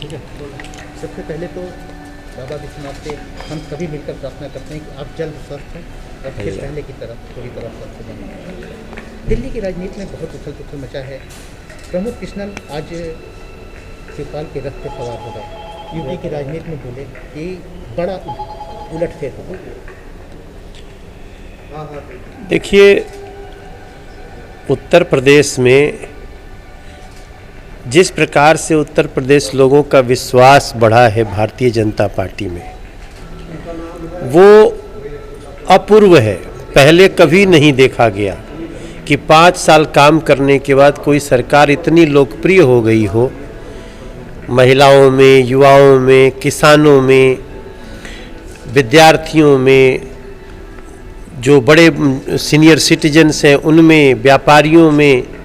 ठीक है। सबसे पहले तो बाबा विश्वनाथ से हम सभी मिलकर प्रार्थना करते हैं कि आप जल्द स्वस्थ हैं और फिर पहले की तरफ पूरी तरह स्वस्थ बने। दिल्ली की राजनीति में बहुत उथल पुथल मचा है। प्रमोद कृष्णन आज शिवपाल के रथ पर सवार होगा। यूपी की राजनीति में बोले कि बड़ा उलटफेर होगा। देखिए, उत्तर प्रदेश में जिस प्रकार से उत्तर प्रदेश लोगों का विश्वास बढ़ा है भारतीय जनता पार्टी में, वो अपूर्व है। पहले कभी नहीं देखा गया कि 5 साल काम करने के बाद कोई सरकार इतनी लोकप्रिय हो गई हो। महिलाओं में, युवाओं में, किसानों में, विद्यार्थियों में, जो बड़े सीनियर सिटीजन्स हैं उनमें, व्यापारियों में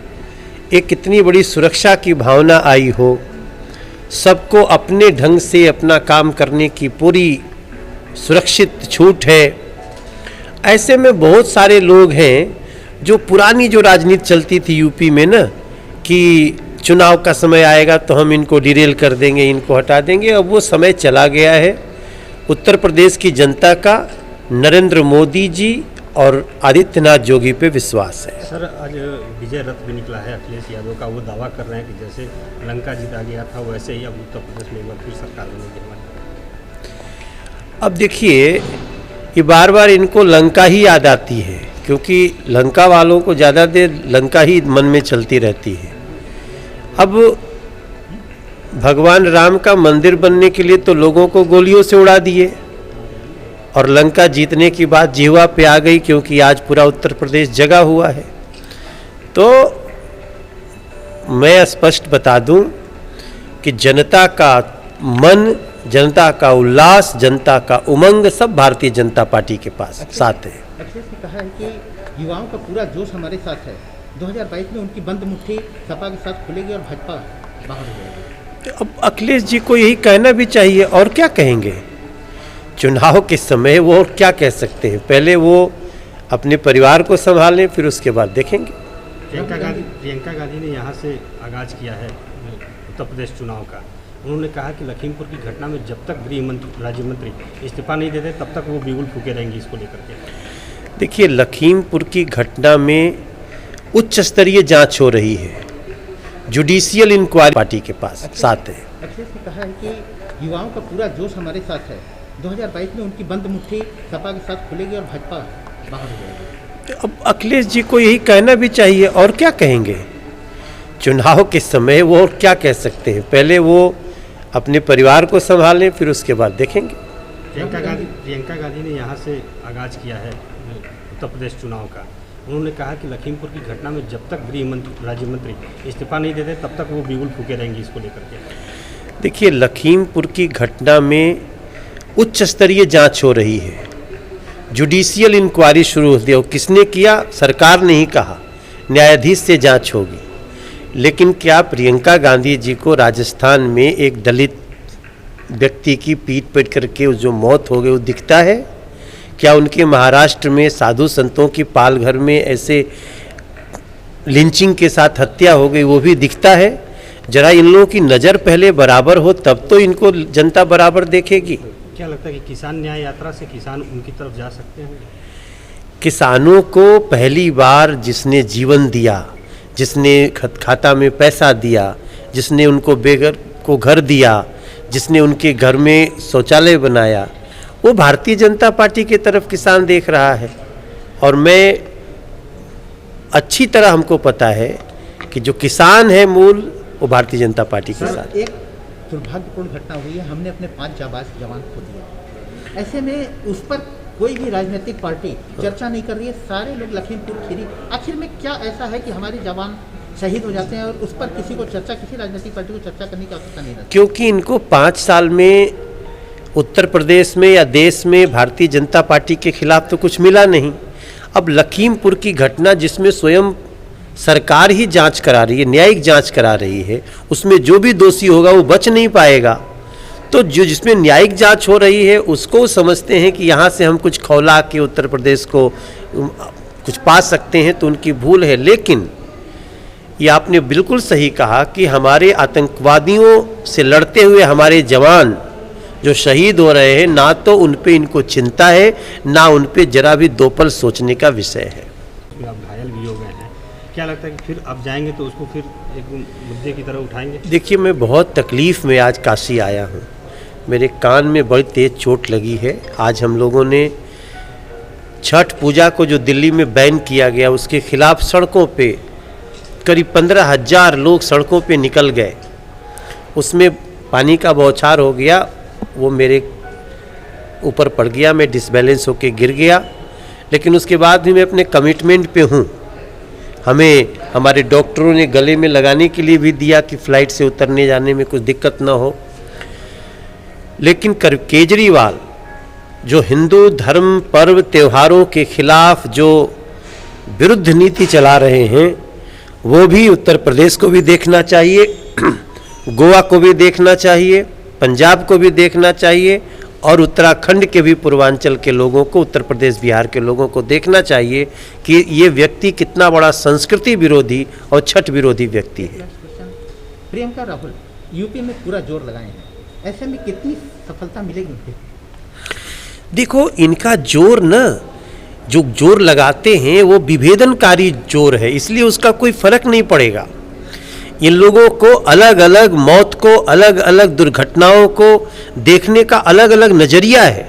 एक इतनी बड़ी सुरक्षा की भावना आई हो। सबको अपने ढंग से अपना काम करने की पूरी सुरक्षित छूट है। ऐसे में बहुत सारे लोग हैं जो पुरानी जो राजनीति चलती थी यूपी में ना, कि चुनाव का समय आएगा तो हम इनको डिरेल कर देंगे, इनको हटा देंगे, अब वो समय चला गया है। उत्तर प्रदेश की जनता का नरेंद्र मोदी जी और आदित्यनाथ योगी पे विश्वास है। सर, आज विजय रथ भी निकला है अखिलेश यादव का। वो दावा कर रहे हैं कि जैसे लंका जीता गया था वैसे ही अब उत्तर प्रदेश में एक बार फिर सरकार बनेगी। अब देखिए, ये बार बार इनको लंका ही याद आती है, क्योंकि लंका वालों को ज़्यादा देर लंका ही मन में चलती रहती है। अब भगवान राम का मंदिर बनने के लिए तो लोगों को गोलियों से उड़ा दिए, और लंका जीतने की बात जिह्वा पे आ गई, क्योंकि आज पूरा उत्तर प्रदेश जगा हुआ है। तो मैं स्पष्ट बता दूं कि जनता का मन, जनता का उल्लास, जनता का उमंग सब भारतीय जनता पार्टी के पास साथ है। अखिलेश ने कहा है कि युवाओं का पूरा जोश हमारे साथ है। 2022 में उनकी बंद मुट्ठी सपा के साथ खुलेगी और भाजपा बाहर हो जाएगी। अब अखिलेश जी को यही कहना भी चाहिए, और क्या कहेंगे। चुनाव के समय वो और क्या कह सकते हैं। पहले वो अपने परिवार को संभालें, फिर उसके बाद देखेंगे। प्रियंका गांधी ने यहाँ से आगाज किया है उत्तर प्रदेश चुनाव का। उन्होंने कहा कि लखीमपुर की घटना में जब तक गृह मंत्री, राज्य मंत्री इस्तीफा नहीं देते तब तक वो बिगुल फूके रहेंगे इसको लेकर के। देखिए, लखीमपुर की घटना में उच्च स्तरीय जांच हो रही है। जुडिशियल इंक्वायरी पार्टी के पास साथ है। अखिलेश ने कहा है कि युवाओं का पूरा जोश हमारे साथ है। 2022 में उनकी बंद मुट्ठी सपा के साथ खुलेगी और भाजपा बाहर हो जाएगी। अब अखिलेश जी को यही कहना भी चाहिए, और क्या कहेंगे। चुनाव के समय वो और क्या कह सकते हैं। पहले वो अपने परिवार को संभालें, फिर उसके बाद देखेंगे। प्रियंका गांधी ने यहाँ से आगाज किया है उत्तर प्रदेश चुनाव का। उन्होंने कहा कि लखीमपुर की घटना में जब तक गृह मंत्री, राज्य मंत्री इस्तीफा नहीं देते तब तक वो बिगुल फूके रहेंगे इसको लेकर के। देखिए, लखीमपुर की घटना में उच्च स्तरीय जांच हो रही है। जुडिशियल इंक्वायरी शुरू हो गई। किसने किया? सरकार ने ही कहा, न्यायाधीश से जांच होगी। लेकिन क्या प्रियंका गांधी जी को राजस्थान में एक दलित व्यक्ति की पीट पीट करके जो मौत हो गई वो दिखता है? क्या उनके महाराष्ट्र में साधु संतों की पालघर में ऐसे लिंचिंग के साथ हत्या हो गई वो भी दिखता है? जरा इन लोगों की नज़र पहले बराबर हो, तब तो इनको जनता बराबर देखेगी। क्या लगता है कि किसान न्याय यात्रा से किसान उनकी तरफ जा सकते हैं? किसानों को पहली बार जिसने जीवन दिया, जिसने खाता में पैसा दिया, जिसने उनको बेघर को घर दिया, जिसने उनके घर में शौचालय बनाया, वो भारतीय जनता पार्टी की तरफ किसान देख रहा है। और मैं अच्छी तरह हमको पता है कि जो किसान है मूल, वो भारतीय जनता पार्टी के साथ। एक दुर्भाग्यपूर्ण घटना हुई है। हमने अपने 5 जाबाज जवान खो दिए। ऐसे में उस पर कोई भी राजनीतिक पार्टी चर्चा नहीं कर रही है। सारे लोग लखीमपुर खीरी, आखिर में क्या ऐसा है कि हमारे जवान शहीद हो जाते हैं और उस पर किसी को चर्चा, किसी राजनीतिक पार्टी को चर्चा करने की आवश्यकता नहीं रहती? क्योंकि इनको 5 साल में उत्तर प्रदेश में या देश में भारतीय जनता पार्टी के खिलाफ तो कुछ मिला नहीं। अब लखीमपुर की घटना जिसमें स्वयं सरकार ही जांच करा रही है, न्यायिक जांच करा रही है, उसमें जो भी दोषी होगा वो बच नहीं पाएगा। तो जो जिसमें न्यायिक जांच हो रही है उसको समझते हैं कि यहाँ से हम कुछ खौला के उत्तर प्रदेश को कुछ पा सकते हैं, तो उनकी भूल है। लेकिन ये आपने बिल्कुल सही कहा कि हमारे आतंकवादियों से लड़ते हुए हमारे जवान जो शहीद हो रहे हैं, ना तो उन पे इनको चिंता है, ना उन पे जरा भी दो पल सोचने का विषय है। आप घायल भी हो गए हैं, क्या लगता है कि फिर आप जाएंगे तो उसको फिर एक मुद्दे की तरह उठाएंगे? देखिए, मैं बहुत तकलीफ़ में आज काशी आया हूँ। मेरे कान में बड़ी तेज़ चोट लगी है। आज हम लोगों ने छठ पूजा को जो दिल्ली में बैन किया गया, उसके खिलाफ सड़कों पे करीब 15,000 लोग सड़कों पे निकल गए। उसमें पानी का बौछार हो गया, वो मेरे ऊपर पड़ गया, मैं डिसबैलेंस होके गिर गया। लेकिन उसके बाद भी मैं अपने कमिटमेंट पे हूँ। हमें हमारे डॉक्टरों ने गले में लगाने के लिए भी दिया कि फ़्लाइट से उतरने जाने में कुछ दिक्कत ना हो। लेकिन केजरीवाल जो हिंदू धर्म पर्व त्योहारों के खिलाफ जो विरुद्ध नीति चला रहे हैं, वो भी उत्तर प्रदेश को भी देखना चाहिए, गोवा को भी देखना चाहिए, पंजाब को भी देखना चाहिए और उत्तराखंड के भी पूर्वांचल के लोगों को, उत्तर प्रदेश बिहार के लोगों को देखना चाहिए कि ये व्यक्ति कितना बड़ा संस्कृति विरोधी और छठ विरोधी व्यक्ति है। प्रियंका राहुल यूपी में पूरा जोर लगाए हैं, ऐसे में कितनी सफलता मिलेगी? देखो, इनका जोर न, जो जोर लगाते हैं वो विभेदनकारी जोर है, इसलिए उसका कोई फर्क नहीं पड़ेगा। इन लोगों को अलग अलग मौत को, अलग अलग दुर्घटनाओं को देखने का अलग अलग नज़रिया है,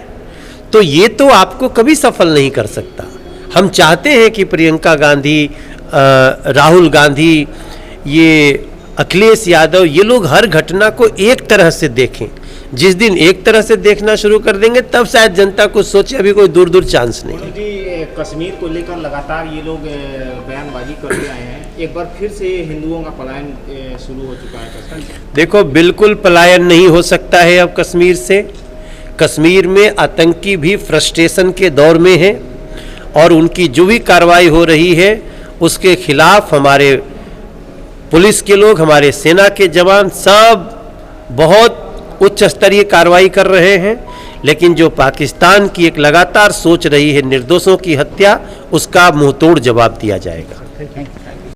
तो ये तो आपको कभी सफल नहीं कर सकता। हम चाहते हैं कि प्रियंका गांधी, राहुल गांधी, ये अखिलेश यादव, ये लोग हर घटना को एक तरह से देखें। जिस दिन एक तरह से देखना शुरू कर देंगे तब शायद जनता को सोचे, अभी कोई दूर दूर चांस नहीं। कश्मीर को लेकर लगातार ये लोग बयानबाजी करते आए हैं, एक बार फिर से हिंदुओं का पलायन शुरू हो चुका है कश्मीर से। देखो, बिल्कुल पलायन नहीं हो सकता है अब कश्मीर से। कश्मीर में आतंकी भी फ्रस्ट्रेशन के दौर में है और उनकी जो भी कार्रवाई हो रही है उसके खिलाफ हमारे पुलिस के लोग, हमारे सेना के जवान सब बहुत उच्च स्तरीय कार्रवाई कर रहे हैं। लेकिन जो पाकिस्तान की एक लगातार सोच रही है निर्दोषों की हत्या, उसका मुंहतोड़ जवाब दिया जाएगा। Thank you.